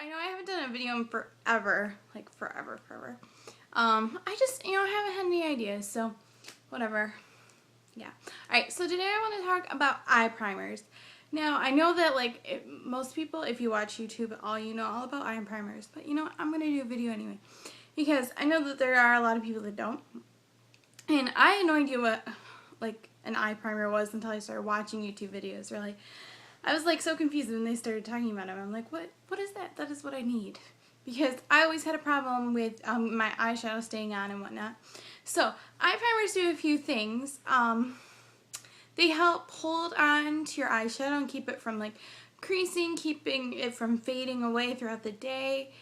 I know I haven't done a video in forever, like forever. I just, haven't had any ideas, so whatever. Yeah. Alright, so today I want to talk about eye primers. Now, I know that, most people, if you watch YouTube, you know all about eye primers. But you know what? I'm going to do a video anyway. Because I know that there are a lot of people that don't. And I had no idea what, an eye primer was until I started watching YouTube videos. Really. I was, so confused when they started talking about them. I'm like, what is that? That is what I need. Because I always had a problem with my eyeshadow staying on and whatnot. So, eye primers do a few things. They help hold on to your eyeshadow and keep it from creasing, keeping it from fading away throughout the day.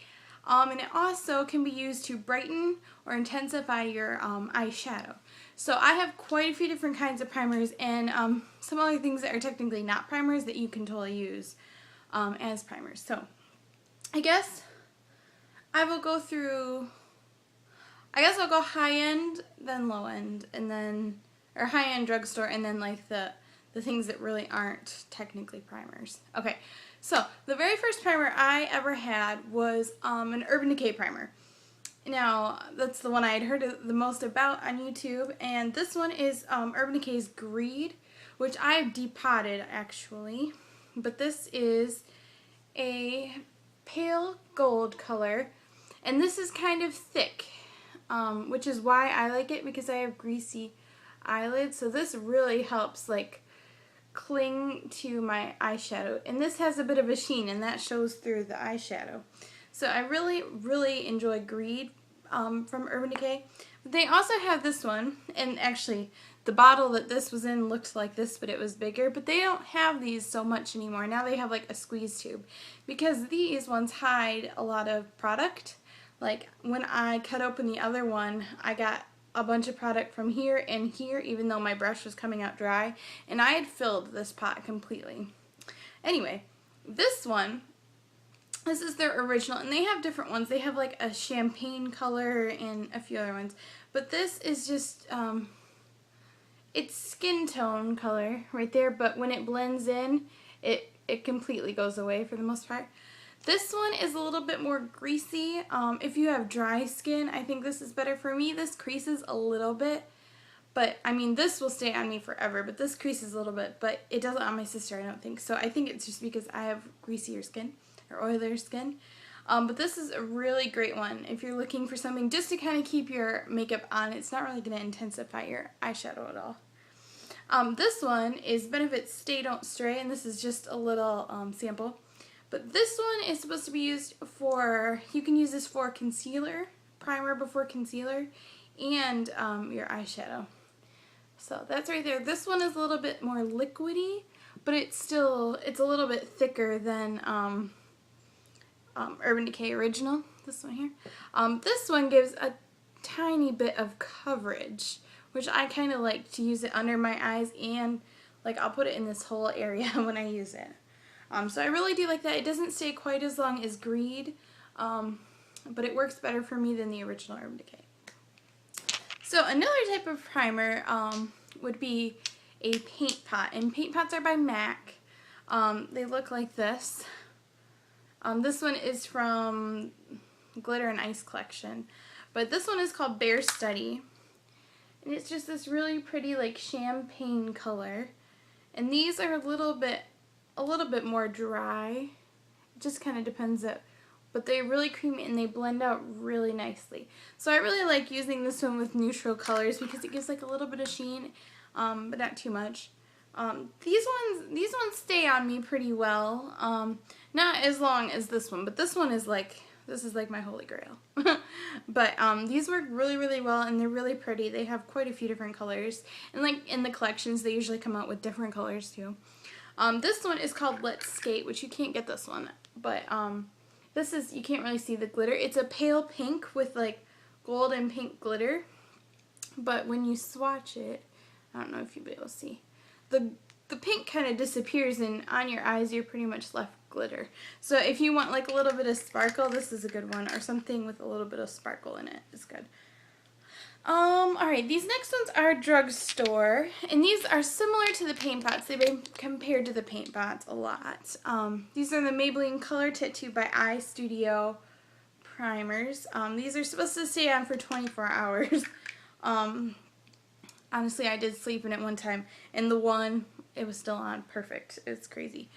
And it also can be used to brighten or intensify your eyeshadow. So I have quite a few different kinds of primers and some other things that are technically not primers that you can totally use as primers. So I guess I will go through, I'll go high end, then low end, and then, or high end drugstore, and then the things that really aren't technically primers. Okay, so the very first primer I ever had was an Urban Decay primer. Now, that's the one I had heard the most about on YouTube, and this one is Urban Decay's Greed, which I've depotted actually, but this is a pale gold color, and this is kind of thick, which is why I like it, because I have greasy eyelids, so this really helps cling to my eyeshadow, and this has a bit of a sheen, and that shows through the eyeshadow. So I really enjoy Greed from Urban Decay. But they also have this one, and actually the bottle that this was in looked like this, but it was bigger, but they don't have these so much anymore. Now they have a squeeze tube, because these ones hide a lot of product. Like when I cut open the other one, I got a bunch of product from here and here, even though my brush was coming out dry, and I had filled this pot completely. Anyway, this one, this is their original, and they have different ones. They have a champagne color and a few other ones, but this is just it's skin tone color right there, but when it blends in, it completely goes away for the most part. This one is a little bit more greasy. If you have dry skin, I think this is better. For me, this creases a little bit, but I mean, this will stay on me forever, but this creases a little bit, but it doesn't on my sister, I don't think. So I think it's just because I have greasier skin or oilier skin. But this is a really great one if you're looking for something just to kind of keep your makeup on. It's not really going to intensify your eyeshadow at all. This one is Benefit Stay Don't Stray, and this is just a little sample. But this one is supposed to be used for, you can use this for concealer, primer before concealer, and your eyeshadow. So that's right there. This one is a little bit more liquidy, but it's a little bit thicker than Urban Decay Original, this one here. This one gives a tiny bit of coverage, which I kind of like to use it under my eyes, and I'll put it in this whole area when I use it. So I really do like that. It doesn't stay quite as long as Greed, but it works better for me than the original Urban Decay. So another type of primer would be a paint pot, and paint pots are by MAC. They look like this. This one is from Glitter and Ice collection, but this one is called Bare Study, and it's just this really pretty champagne color, and these are a little bit more dry. It just kind of depends, but they're really creamy and they blend out really nicely. So I really like using this one with neutral colors because it gives a little bit of sheen, but not too much. These ones stay on me pretty well. Not as long as this one, but this one is this is my holy grail. But these work really well, and they're really pretty. They have quite a few different colors, and in the collections they usually come out with different colors too. This one is called Let's Skate, which you can't get this one, but this is, you can't really see the glitter. It's a pale pink with gold and pink glitter, but when you swatch it, I don't know if you'll be able to see, the pink kind of disappears, and on your eyes you're pretty much left glitter. So if you want a little bit of sparkle, this is a good one, or something with a little bit of sparkle in it is good. Alright, these next ones are drugstore, and these are similar to the paint pots. They've been compared to the paint pots a lot. These are the Maybelline Color Tattoo by Eye Studio primers. These are supposed to stay on for 24 hours. Honestly, I did sleep in it one time, and the one, it was still on. Perfect. It's crazy.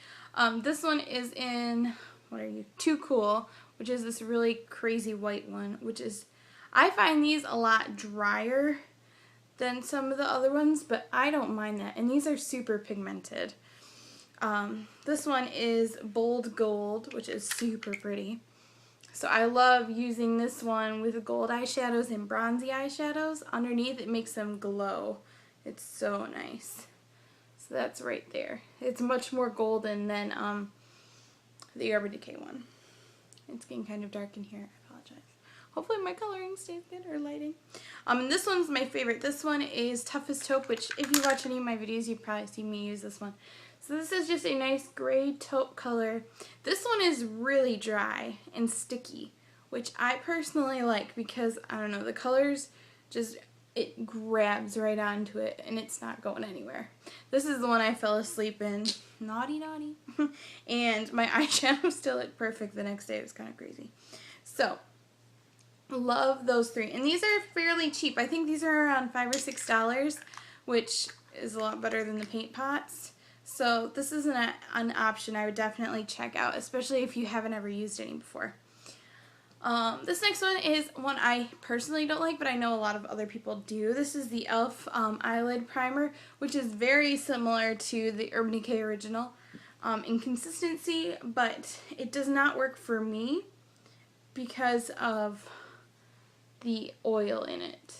This one is in, what are you? Too Cool, which is this really crazy white one, which is, I find these a lot drier than some of the other ones, but I don't mind that. And these are super pigmented. This one is Bold Gold, which is super pretty. So I love using this one with gold eyeshadows and bronzy eyeshadows. Underneath, it makes them glow. It's so nice. So that's right there. It's much more golden than the Urban Decay one. It's getting kind of dark in here. I apologize. Hopefully my coloring stays good, or lighting. And this one's my favorite. This one is Toughest Taupe, which if you watch any of my videos, you've probably seen me use this one. So this is just a nice gray taupe color. This one is really dry and sticky, which I personally like because, I don't know, the colors just, it grabs right onto it and it's not going anywhere. This is the one I fell asleep in. Naughty, naughty. And my eyeshadow still looked perfect the next day. It was kind of crazy. So, love those three. And these are fairly cheap. I think these are around $5 or $6, which is a lot better than the paint pots. So this is an option I would definitely check out, especially if you haven't ever used any before. This next one is one I personally don't like, but I know a lot of other people do. This is the e.l.f. Eyelid Primer, which is very similar to the Urban Decay Original in consistency, but it does not work for me because of the oil in it.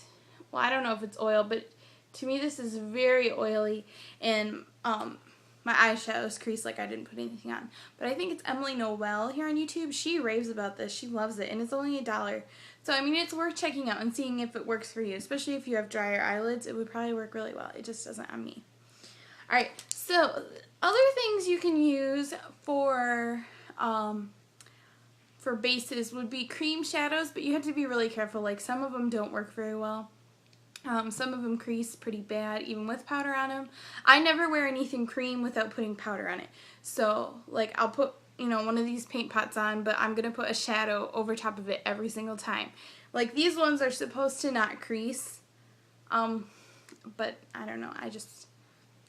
Well, I don't know if it's oil, but to me this is very oily, and my eyeshadows crease like I didn't put anything on. But I think it's Emily Noel here on YouTube. She raves about this. She loves it, and it's only $1. So, I mean, it's worth checking out and seeing if it works for you, especially if you have drier eyelids. It would probably work really well. It just doesn't on me. Alright, so other things you can use for bases would be cream shadows, but you have to be really careful. Like, some of them don't work very well. Some of them crease pretty bad, even with powder on them. I never wear anything cream without putting powder on it. So, like, I'll put, you know, one of these paint pots on, but I'm going to put a shadow over top of it every single time. Like, these ones are supposed to not crease, but I don't know.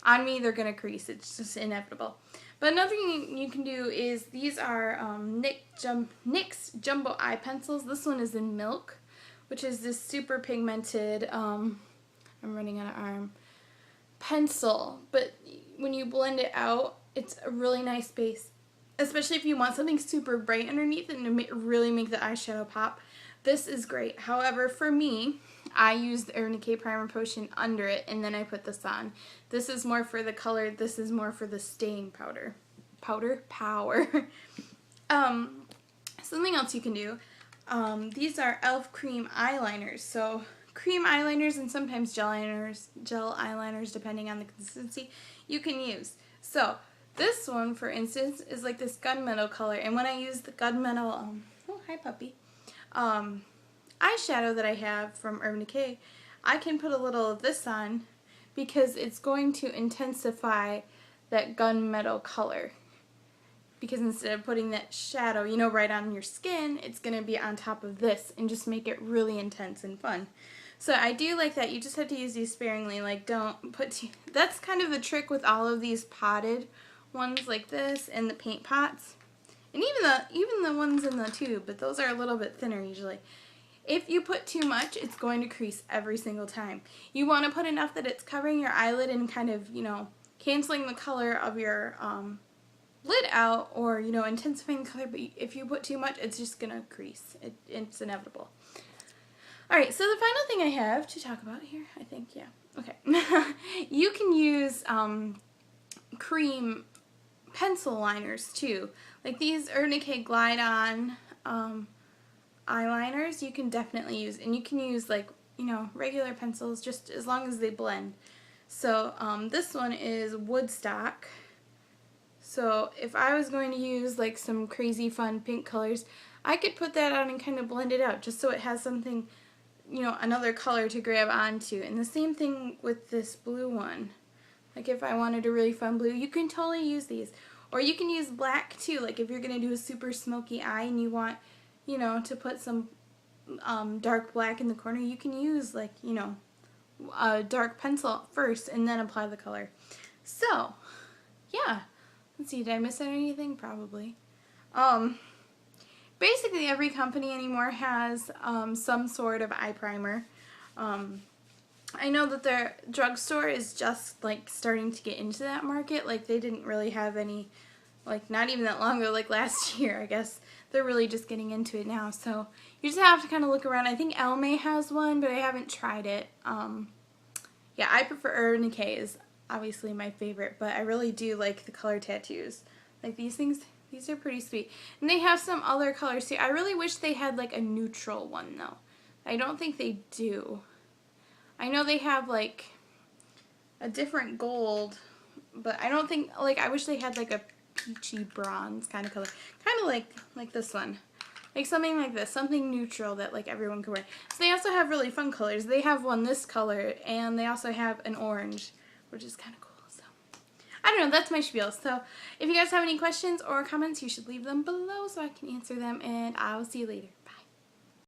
On me, they're going to crease. It's just inevitable. But another thing you can do is, these are NYX Jumbo Eye Pencils. This one is in Milk, which is this super pigmented, I'm running out of arm, pencil. But when you blend it out, it's a really nice base, especially if you want something super bright underneath and to really make the eyeshadow pop. This is great. However, for me, I use the Urban Decay Primer Potion under it, and then I put this on. This is more for the color. This is more for the staying power. Something else you can do. These are e.l.f. cream eyeliners. So cream eyeliners and sometimes gel eyeliners, depending on the consistency, you can use. So this one, for instance, is like this gunmetal color. And when I use the gunmetal, oh, hi puppy, eyeshadow that I have from Urban Decay, I can put a little of this on because it's going to intensify that gunmetal color. Because instead of putting that shadow, you know, right on your skin, it's going to be on top of this and just make it really intense and fun. So I do like that. You just have to use these sparingly. Like, don't put too... That's kind of the trick with all of these potted ones like this and the paint pots. And even the ones in the tube, but those are a little bit thinner usually. If you put too much, it's going to crease every single time. You want to put enough that it's covering your eyelid and kind of, you know, canceling the color of your lid out, or, you know, intensifying the color, but if you put too much, it's just gonna crease. It's inevitable. Alright, so the final thing I have to talk about here, I think, yeah, okay. You can use cream pencil liners too. Like these Urban Decay Glide On eyeliners, you can definitely use, and you can use, like, you know, regular pencils, just as long as they blend. So this one is Woodstock. So if I was going to use like some crazy fun pink colors, I could put that on and kind of blend it out just so it has something you know, another color to grab onto. And the same thing with this blue one. Like if I wanted a really fun blue, you can totally use these. Or you can use black too, like if you're going to do a super smoky eye and you want, you know, to put some dark black in the corner, you can use like, you know, a dark pencil first and then apply the color. So, yeah. Let's see, did I miss anything? Probably. Basically every company anymore has some sort of eye primer. I know that their drugstore is just like starting to get into that market. Like they didn't really have any, like not even that long ago, like last year, I guess. They're really just getting into it now. So you just have to kind of look around. I think Elme has one, but I haven't tried it. Yeah, I prefer Urban Decay is obviously my favorite, but I really do like the color tattoos. Like these things, these are pretty sweet. And they have some other colors too. I really wish they had like a neutral one though. I don't think they do. I know they have like a different gold, but I don't think, like I wish they had like a peachy bronze kind of color. Kind of like this one. Like something like this, something neutral that like everyone could wear. So they also have really fun colors. They have one this color and they also have an orange, which is kind of cool. So I don't know, that's my spiel. So if you guys have any questions or comments, you should leave them below so I can answer them, and I will see you later.